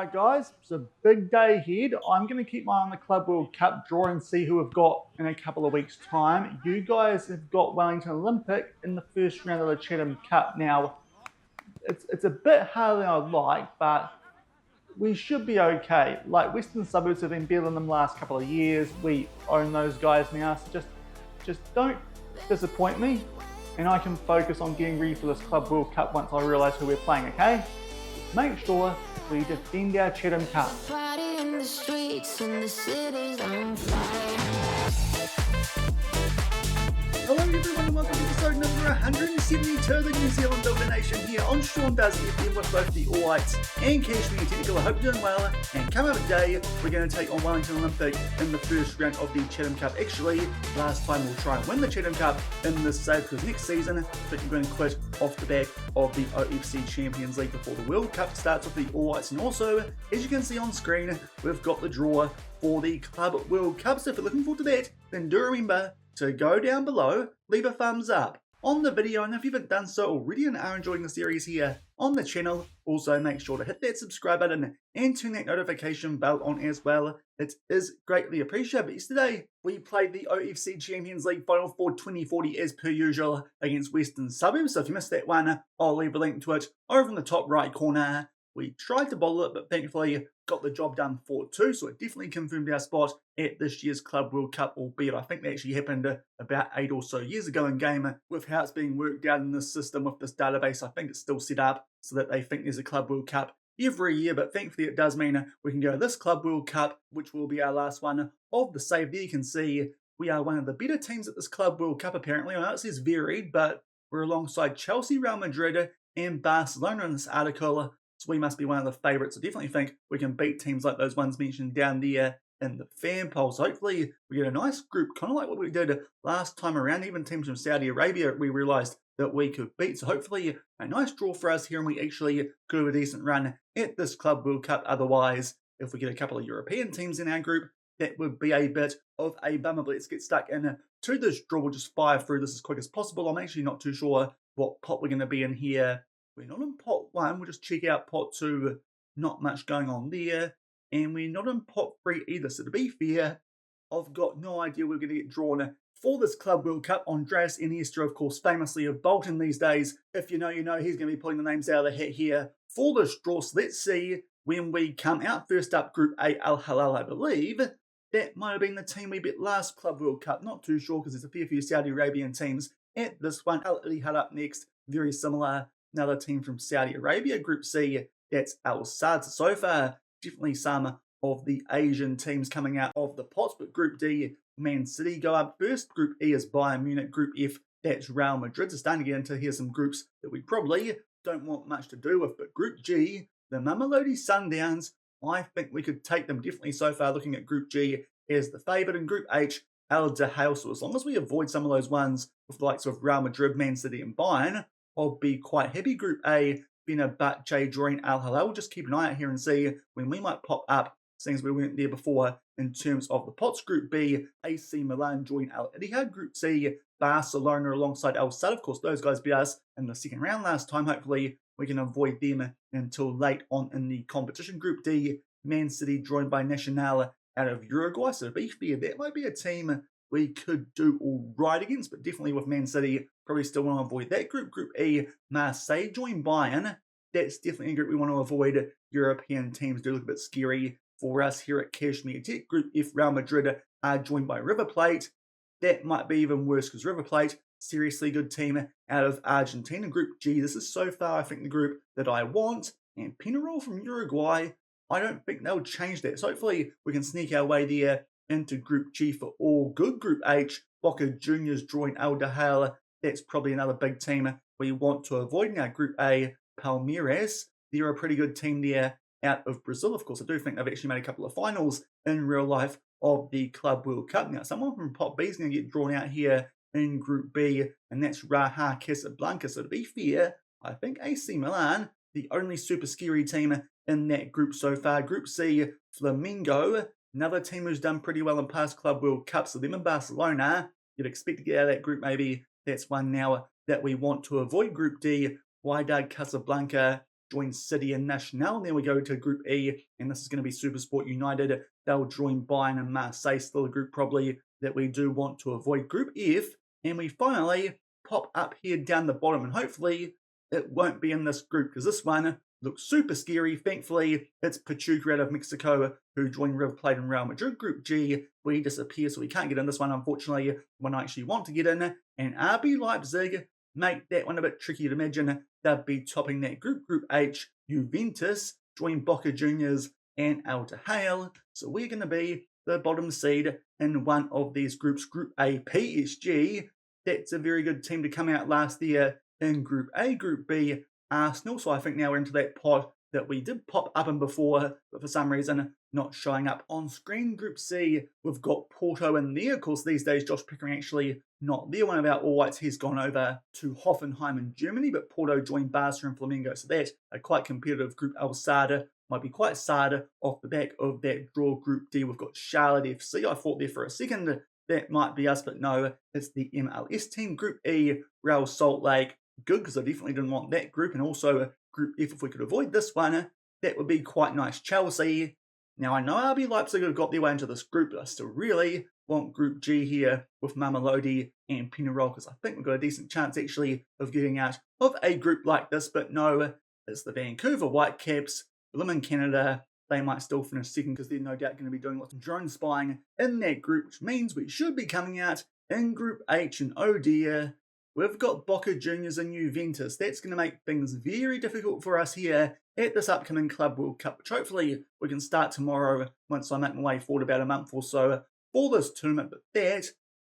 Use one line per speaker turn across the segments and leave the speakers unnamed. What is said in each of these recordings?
Alright guys, it's a big day ahead. I'm going to keep my eye on the Club World Cup draw and see who we've got in a couple of weeks' time. You guys have got Wellington Olympic in the first round of the Chatham Cup. Now, it's a bit harder than I'd like, but we should be okay. Like, Western Suburbs have been better than them the last couple of years. We own those guys now, so just don't disappoint me, and I can focus on getting ready for this Club World Cup once I realise who we're playing, okay? Make sure we defend our Chatham Cup.
Party in the streets and the city's on fire.
Hello everyone and welcome to episode number 172 of the New Zealand Builder Nation here on Shaun Does FM with both the All Whites and Cashmere Technical. I hope you're doing well, and come up today we're going to take on Wellington Olympic in the first round of the Chatham Cup. Actually, last time we'll try and win the Chatham Cup in this save because next season we're going to quit off the back of the OFC Champions League before the World Cup starts with the All Whites. And also, as you can see on screen, we've got the draw for the Club World Cup. So if you're looking forward to that, then do remember to go down below, leave a thumbs up on the video, and if you haven't done so already and are enjoying the series here on the channel, also make sure to hit that subscribe button and turn that notification bell on as well. It is greatly appreciated. But yesterday we played the OFC Champions League final for 2040 as per usual against Western Suburbs. So if you missed that one, I'll leave a link to it over in the top right corner. We tried to bottle it, but thankfully got the job done 4-2, so it definitely confirmed our spot at this year's Club World Cup, albeit I think that actually happened about 8 or so years ago in game. With how it's being worked out in this system with this database, I think it's still set up so that they think there's a Club World Cup every year, but thankfully it does mean we can go to this Club World Cup, which will be our last one of the save. There you can see we are one of the better teams at this Club World Cup apparently. I know it says varied, but we're alongside Chelsea, Real Madrid and Barcelona in this article. So we must be one of the favourites. I definitely think we can beat teams like those ones mentioned down there in the fan poll. So hopefully we get a nice group, kind of like what we did last time around. Even teams from Saudi Arabia we realised that we could beat. So hopefully a nice draw for us here, and we actually could have a decent run at this Club World Cup. Otherwise, if we get a couple of European teams in our group, that would be a bit of a bummer. But let's get stuck in to this draw. We'll just fire through this as quick as possible. I'm actually not too sure what pot we're going to be in here. We're not in pot 1, we'll just check out pot 2, not much going on there. And we're not in pot 3 either, so to be fair, I've got no idea we're going to get drawn for this Club World Cup. Andreas Iniesta, of course, famously of Bolton these days. If you know, you know, he's going to be pulling the names out of the hat here for this draw. So let's see when we come out. First up, Group A, Al Hilal, I believe. That might have been the team we beat last Club World Cup. Not too sure because there's a fair few Saudi Arabian teams at this one. Al Ittihad up next, very similar. Another team from Saudi Arabia. Group C, that's Al Sadd. So far, definitely some of the Asian teams coming out of the pots. But Group D, Man City go up first. Group E is Bayern Munich. Group F, that's Real Madrid. So starting to get into here some groups that we probably don't want much to do with. But Group G, the Mamelodi Sundowns, I think we could take them definitely so far, looking at Group G as the favourite. And Group H, Al Dahal. So as long as we avoid some of those ones with the likes of Real Madrid, Man City and Bayern, I'll be quite happy. Group A, Fenerbahce drawing Al Hilal. We'll just keep an eye out here and see when we might pop up, seeing as we weren't there before in terms of the pots. Group B, AC Milan join Al Ittihad. Group C, Barcelona alongside Al Sadd. Of course, those guys beat us in the second round last time. Hopefully, we can avoid them until late on in the competition. Group D, Man City joined by Nacional out of Uruguay. So to be fair, that might be a team we could do all right against, but definitely with Man City, probably still want to avoid that group. Group E, Marseille join Bayern. That's definitely a group we want to avoid. European teams do look a bit scary for us here at Cashmere Tech. Group F, Real Madrid are joined by River Plate. That might be even worse because River Plate, seriously good team out of Argentina. Group G, this is so far, I think, the group that I want. And Penarol from Uruguay, I don't think they'll change that. So hopefully we can sneak our way there into Group G for all good. Group H, Boca Juniors drawing Al Dahal. That's probably another big team we want to avoid. Now Group A, Palmeiras. They're a pretty good team there out of Brazil. Of course, I do think they've actually made a couple of finals in real life of the Club World Cup. Now, someone from Pot B is going to get drawn out here in Group B, and that's Raja Casablanca. So to be fair, I think AC Milan, the only super scary team in that group so far. Group C, Flamengo. Another team who's done pretty well in past Club World Cups. So them in Barcelona, you'd expect to get out of that group maybe. That's one now that we want to avoid. Group D, Wydad Casablanca join City and Nacional. And then we go to Group E, and this is going to be Supersport United. They'll join Bayern and Marseille, still a group probably that we do want to avoid. Group F, and we finally pop up here down the bottom, and hopefully it won't be in this group because this one looks super scary. Thankfully, it's Pachuca out of Mexico who join River Plate and Real Madrid. Group G, we disappear, so we can't get in this one, unfortunately, when I actually want to get in. And RB Leipzig make that one a bit tricky to imagine. They'll be topping that group. Group H, Juventus join Boca Juniors and Al Hilal. So we're going to be the bottom seed in one of these groups. Group A, PSG. That's a very good team to come out last year in Group A. Group B, Arsenal. So I think now we're into that pod that we did pop up in before, but for some reason not showing up on screen. Group C, we've got Porto in there. Of course, these days Josh Pickering actually not there. One of our All Whites, he's gone over to Hoffenheim in Germany, but Porto joined Barca and Flamengo. So that's a quite competitive group. El Sada might be quite sad off the back of that draw. Group D, we've got Charlotte FC. I thought there for a second that might be us, but no, it's the MLS team. Group E, Real Salt Lake. Good, because I definitely didn't want that group. And also Group F, if we could avoid this one, that would be quite nice. Chelsea. Now, I know RB Leipzig have got their way into this group, but I still really want Group G here with Mamelodi and Penarol, because I think we've got a decent chance, actually, of getting out of a group like this. But no, it's the Vancouver Whitecaps, Lemon Canada. They might still finish second because they're no doubt going to be doing lots of drone spying in that group, which means we should be coming out in Group H. And oh dear, we've got Boca Juniors and Juventus. That's going to make things very difficult for us here at this upcoming Club World Cup, which hopefully we can start tomorrow once I make my way forward about a month or so for this tournament. But that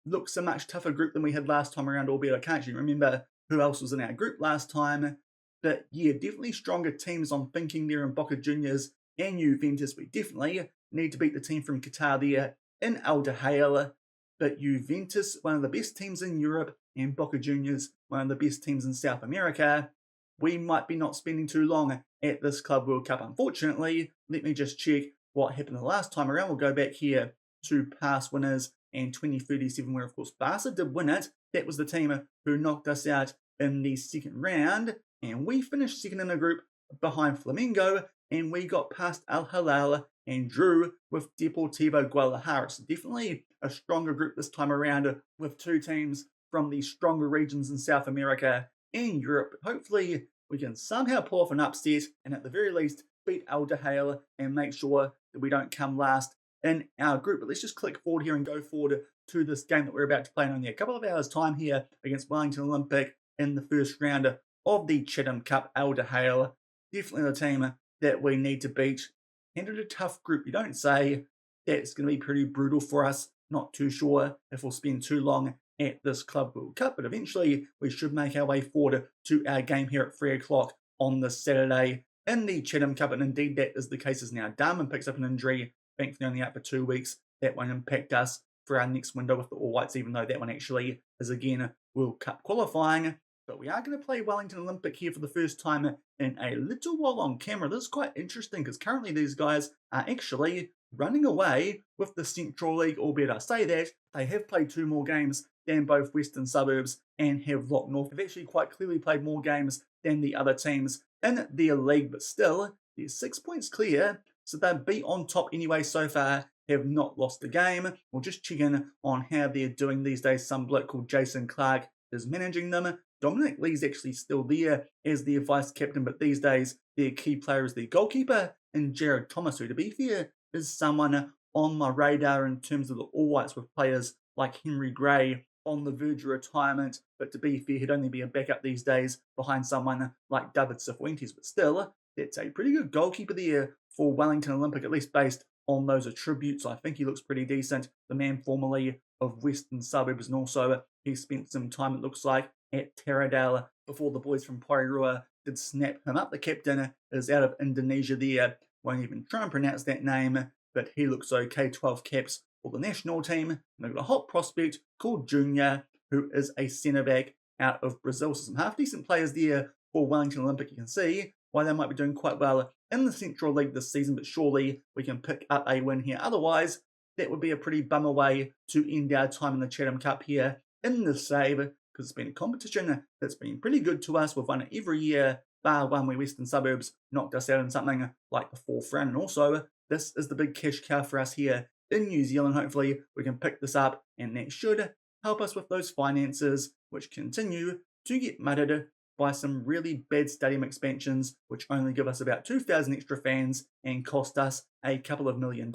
looks a much tougher group than we had last time around, albeit I can't actually remember who else was in our group last time. But yeah, definitely stronger teams I'm thinking there in Boca Juniors and Juventus. We definitely need to beat the team from Qatar there in Al Hilal. But Juventus, one of the best teams in Europe, and Boca Juniors, one of the best teams in South America. We might be not spending too long at this Club World Cup, unfortunately. Let me just check what happened the last time around. We'll go back here to past winners and 2037, where, of course, Barca did win it. That was the team who knocked us out in the second round. And we finished second in the group behind Flamengo, and we got past Al Hilal and drew with Deportivo Guadalajara. So definitely a stronger group this time around with two teams from the stronger regions in South America and Europe. Hopefully we can somehow pull off an upset and at the very least beat Al Hilal and make sure that we don't come last in our group. But let's just click forward here and go forward to this game that we're about to play in only a couple of hours time here against Wellington Olympic in the first round of the Chatham Cup. Al Hilal, definitely the team that we need to beat. And in a tough group, you don't say. That's going to be pretty brutal for us. Not too sure if we'll spend too long at this Club World Cup, but eventually we should make our way forward to our game here at 3 o'clock on this Saturday in the Chatham Cup, and indeed that is the case as now. Darman picks up an injury, thankfully only out for 2 weeks. That won't impact us for our next window with the All Whites, even though that one actually is again World Cup qualifying. But we are going to play Wellington Olympic here for the first time in a little while on camera. This is quite interesting because currently these guys are actually running away with the Central League, albeit I say that they have played 2 more games than both Western Suburbs and Havelock North. They've actually quite clearly played more games than the other teams in their league, but still, they're 6 points clear, so they'll be on top anyway so far, have not lost a game. We'll just check in on how they're doing these days. Some bloke called Jason Clark is managing them. Dominic Lee's actually still there as their vice captain, but these days their key player is their goalkeeper, and Jared Thomas, who to be fair is someone on my radar in terms of the All Whites with players like Henry Gray on the verge of retirement, but to be fair, he'd only be a backup these days behind someone like David Cifuentes, but still, that's a pretty good goalkeeper there for Wellington Olympic, at least based on those attributes. I think he looks pretty decent, the man formerly of Western Suburbs, and also he spent some time, it looks like, at Taradale before the boys from Porirua did snap him up. The captain is out of Indonesia there, won't even try and pronounce that name, but he looks okay. 12 caps for the national team. And they've got a hot prospect called Junior, who is a centre-back out of Brazil. So some half-decent players there for Wellington Olympic. You can see why they might be doing quite well in the Central League this season, but surely we can pick up a win here. Otherwise, that would be a pretty bummer way to end our time in the Chatham Cup here in the save, because it's been a competition that's been pretty good to us. We've won it every year, bar one where Western Suburbs knocked us out in something like the 4th round. And also, this is the big cash cow for us here in New Zealand. Hopefully, we can pick this up, and that should help us with those finances, which continue to get mudded by some really bad stadium expansions, which only give us about 2,000 extra fans and cost us a couple of $1 million.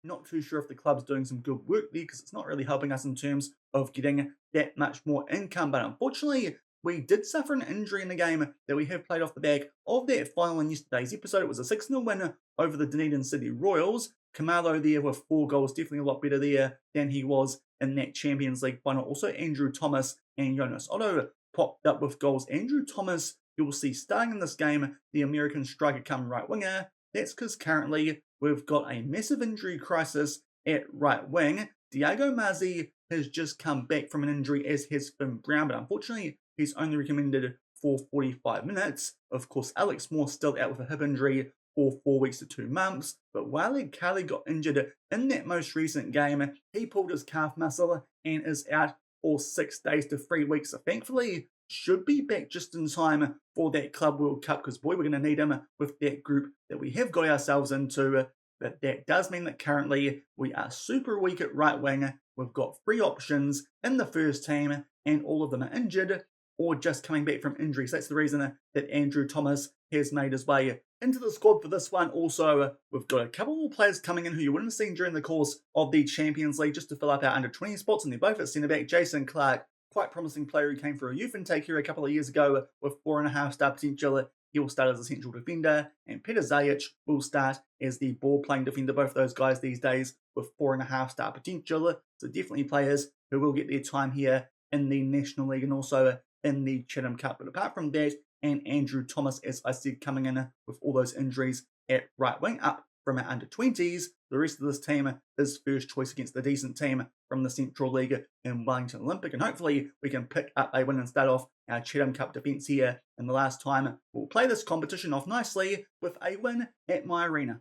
Not too sure if the club's doing some good work there, because it's not really helping us in terms of getting that much more income. But unfortunately, we did suffer an injury in the game that we have played off the back of that final in yesterday's episode. It was a 6-0 win over the Dunedin City Royals. Camalo there with 4 goals, definitely a lot better there than he was in that Champions League final. Also, Andrew Thomas and Jonas Otto popped up with goals. Andrew Thomas, you will see starting in this game, the American striker come right winger. That's because currently we've got a massive injury crisis at right wing. Diego Mazzi has just come back from an injury, as has Finn Brown, but unfortunately he's only recommended for 45 minutes. Of course, Alex Moore still out with a hip injury for 4 weeks to 2 months, but Wale Kali got injured in that most recent game. He pulled his calf muscle and is out for 6 days to 3 weeks, so thankfully should be back just in time for that Club World Cup, because boy, we're going to need him with that group that we have got ourselves into. But that does mean that currently we are super weak at right wing. We've got 3 options in the first team, and all of them are injured or just coming back from injuries. That's the reason that Andrew Thomas has made his way into the squad for this one. Also, we've got a couple more players coming in who you wouldn't have seen during the course of the Champions League, just to fill up our under-20 spots, and they're both at centre-back. Jason Clark, quite promising player who came through a youth intake here a couple of years ago with 4.5-star potential. He will start as a central defender, and Peter Zajic will start as the ball-playing defender. Both those guys these days with 4.5-star potential. So definitely players who will get their time here in the National League and also in the Chatham Cup. But apart from that, and Andrew Thomas, as I said, coming in with all those injuries at right wing up from our under-20s, the rest of this team is first choice against the decent team from the Central League in Wellington Olympic. And hopefully we can pick up a win and start off our Chatham Cup defence here. And the last time we'll play this competition off nicely with a win at my arena.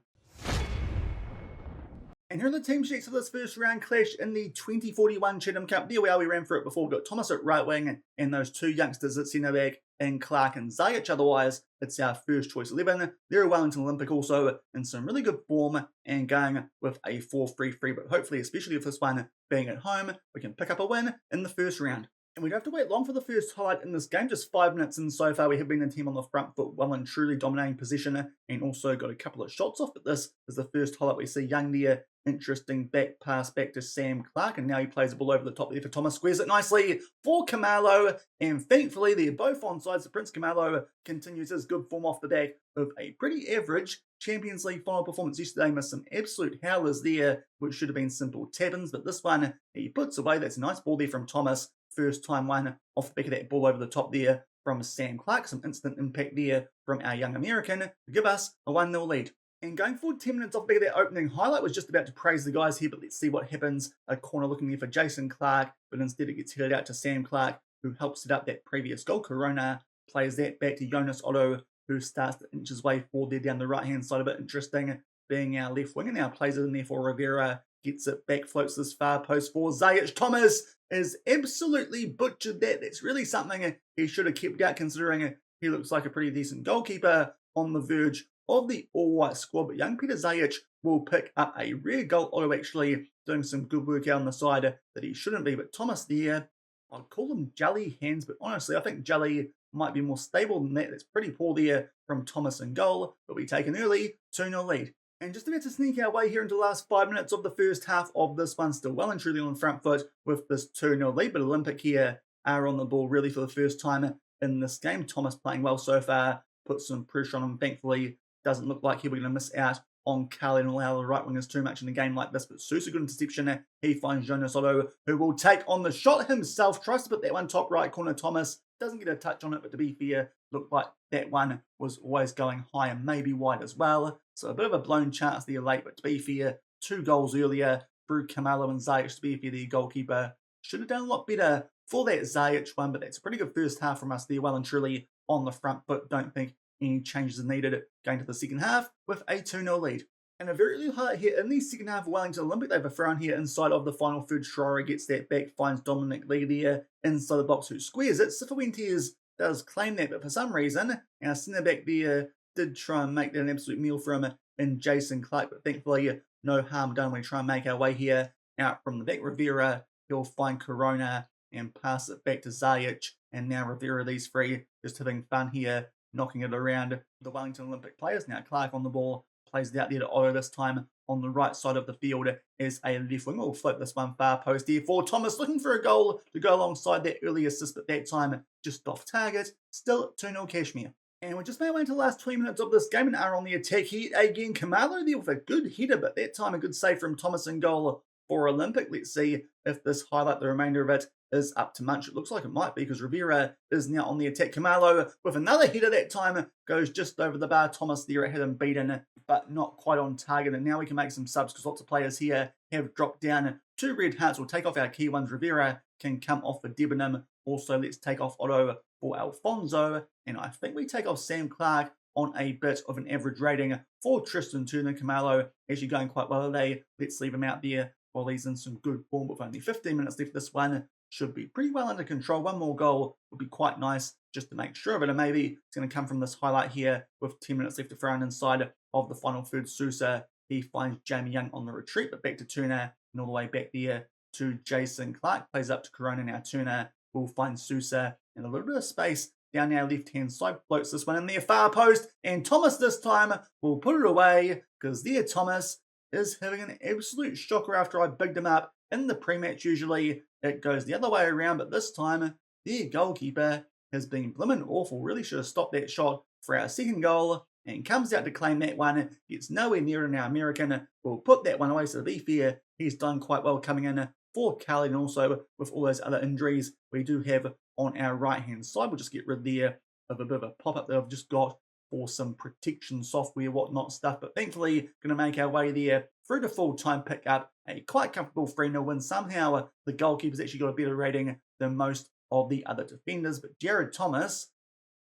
And here are the team sheets of this first round clash in the 2041 Chatham Cup. There we are, we ran through it before. We've got Thomas at right wing and those 2 youngsters at centre back in Clark and Zajic. Otherwise, it's our first choice 11. They're a Wellington Olympic also in some really good form and going with a 4-3-3. But hopefully, especially with this one being at home, we can pick up a win in the first round. And we don't have to wait long for the first highlight in this game. Just 5 minutes in so far, we have been the team on the front foot, well and truly dominating possession, and also got a couple of shots off. But this is the first highlight we see. Young there, interesting back pass back to Sam Clark, and now he plays the ball over the top there for Thomas. Squares it nicely for Camalo, and thankfully they're both onside. So Prince Camalo continues his good form off the back of a pretty average Champions League final performance yesterday. Missed some absolute howlers there, which should have been simple tap-ins, but this one he puts away. That's a nice ball there from Thomas. First time one off the back of that ball over the top there from Sam Clark. Some instant impact there from our young American to give us a 1-0 lead. And going forward 10 minutes off the back of that opening highlight, was just about to praise the guys here, but let's see what happens. A corner looking there for Jason Clark, but instead it gets headed out to Sam Clark, who helps set up that previous goal. Corona plays that back to Jonas Otto, who starts to inch his way forward there down the right-hand side. A bit interesting, being our left winger now, plays it in there for Rivera, gets it back, floats this far post for Zajic. Thomas is absolutely butchered that. That's really something he should have kept out, considering he looks like a pretty decent goalkeeper on the verge of the all-white squad. But young Peter Zajic will pick up a rare goal. Otto actually doing some good work out on the side that he shouldn't be. But Thomas there, I'd call him jelly hands, but honestly I think jelly might be more stable than that. That's pretty poor there from Thomas in goal, but we take an early 2-0 lead. And just about to sneak our way here into the last 5 minutes of the first half of this one. Still well and truly on the front foot with this 2-0 lead, but Olympic here are on the ball really for the first time in this game. Thomas playing well so far, put some pressure on him. Thankfully, doesn't look like he was going to miss out on Carly and allow the right wingers too much in a game like this. But Sousa, good interception. He finds Jonas Otto, who will take on the shot himself. Tries to put that one top right corner. Thomas doesn't get a touch on it, but to be fair, looked like that one was always going high and maybe wide as well. So a bit of a blown chance there late, but to be fair, 2 goals earlier through Camalo and Zajic. To be fair, the goalkeeper should have done a lot better for that Zajic one, but that's a pretty good first half from us there, well and truly on the front foot. Don't think any changes are needed going to the second half with a 2-0 lead. And a very early highlight here in the second half of Wellington Olympic. They have a throw-in here inside of the final third. Schreier gets that back, finds Dominic Lee there inside the box, who squares it. Cifuentes does claim that, but for some reason, our centre-back there did try and make that an absolute meal for him in Jason Clark, but thankfully no harm done. We try and make our way here out from the back. Rivera, he'll find Corona and pass it back to Zajic, and now Rivera, these three just having fun here, knocking it around the Wellington Olympic players. Now Clark on the ball, plays it out there to Otto, this time on the right side of the field as a left wing. We'll float this one far post here for Thomas, looking for a goal to go alongside that early assist, but that time just off target. Still 2-0 Kashmir. And we just made our way into the last 20 minutes of this game and are on the attack here again. Kamalo there with a good header, but that time a good save from Thomas in goal for Olympic. Let's see if this highlight, the remainder of it, is up to much. It looks like it might be, because Rivera is now on the attack. Kamalo with another header, that time goes just over the bar. Thomas there had him beaten, but not quite on target. And now we can make some subs, because lots of players here have dropped down. 2 red hearts. We'll take off our key ones. Rivera can come off for Debenham. Also, let's take off Otto for Alfonso. And I think we take off Sam Clark on a bit of an average rating for Tristan Turner. Kamalo actually going quite well today. Let's leave him out there while he's in some good form. With only 15 minutes left, this one should be pretty well under control. One more goal would be quite nice just to make sure of it. And maybe it's going to come from this highlight here with 10 minutes left to throw in inside of the final third. Sousa, he finds Jamie Young on the retreat, but back to Turner and all the way back there to Jason Clark. Plays up to Corona. Now Turner will find Sousa and a little bit of space down our left-hand side. Floats this one in the far post, and Thomas this time will put it away, because there Thomas is having an absolute shocker after I bigged him up in the pre-match. Usually it goes the other way around, but this time their goalkeeper has been blimmin' awful. Really should have stopped that shot for our second goal, and comes out to claim that one. Gets nowhere near it. Now American will put that one away, so to be fair, he's done quite well coming in for Carly, and also with all those other injuries we do have on our right-hand side. We'll just get rid there of a bit of a pop-up that I've just got for some protection software, whatnot stuff. But thankfully, going to make our way there through the full-time pick-up. A quite comfortable 3-0 win. Somehow, the goalkeeper's actually got a better rating than most of the other defenders. But Jared Thomas,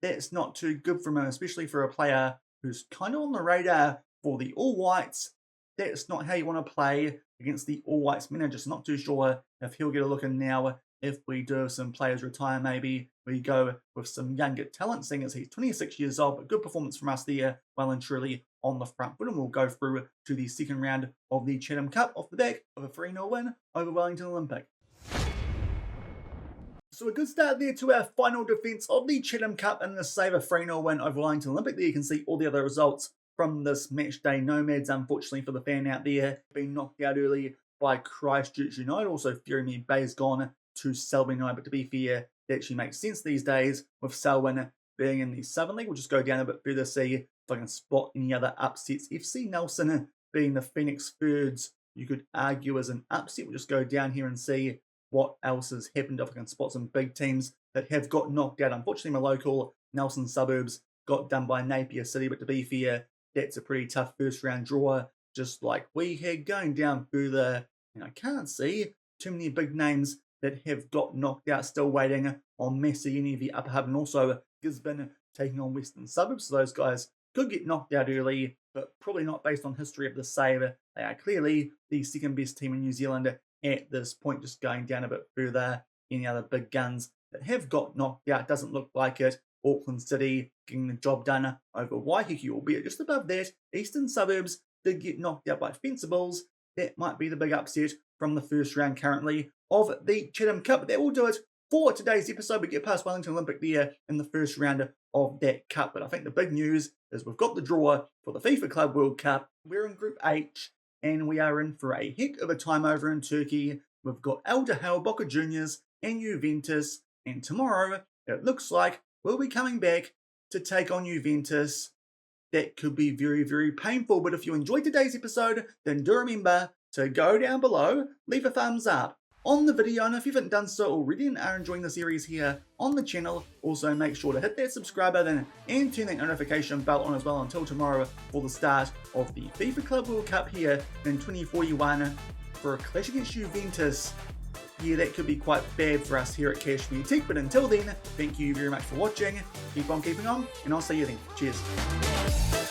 that's not too good from him, especially for a player who's kind of on the radar for the All Whites. That's not how you want to play against the All Whites men. I'm just not too sure if he'll get a look in now. If we do have some players retire, maybe we go with some younger talent, seeing as he's 26 years old, but good performance from us there, well and truly on the front foot. And we'll go through to the second round of the Chatham Cup off the back of a 3-0 win over Wellington Olympic. So a good start there to our final defence of the Chatham Cup and the save a 3-0 win over Wellington Olympic. There you can see all the other results from this match day. Nomads, unfortunately for the fan out there, being knocked out early by Christchurch United. Also, Fury Bay's gone to Selwyn United, but to be fair, that actually makes sense these days with Selwyn being in the Southern League. We'll just go down a bit further, see if I can spot any other upsets. FC Nelson being the Phoenix Birds, you could argue as an upset. We'll just go down here and see what else has happened, if I can spot some big teams that have got knocked out. Unfortunately, my local Nelson Suburbs got done by Napier City, but to be fair, that's a pretty tough first round draw, just like we had. Going down further, and I can't see too many big names that have got knocked out, still waiting on Messi, any of the upper hub, and also Gisborne taking on Western Suburbs. So those guys could get knocked out early, but probably not based on history of the save. They are clearly the second best team in New Zealand at this point. Just going down a bit further, any other big guns that have got knocked out, doesn't look like it. Auckland City getting the job done over Waiheke, albeit just above that. Eastern Suburbs did get knocked out by Fencibles. That might be the big upset from the first round currently of the Chatham Cup. But that will do it for today's episode. We get past Wellington Olympic there in the first round of that cup. But I think the big news is we've got the draw for the FIFA Club World Cup. We're in Group H, and we are in for a heck of a time over in Turkey. We've got Al Dahal, Boca Juniors, and Juventus. And tomorrow, it looks like we'll be coming back to take on Juventus. That could be very, very painful. But if you enjoyed today's episode, then do remember to go down below, leave a thumbs up on the video, and if you haven't done so already and are enjoying the series here on the channel, also make sure to hit that subscribe button and turn that notification bell on as well until tomorrow for the start of the FIFA Club World Cup here in 2041 for a clash against Juventus. Yeah, that could be quite bad for us here at Kashmir Tech, but until then, thank you very much for watching, keep on keeping on, and I'll see you then. Cheers.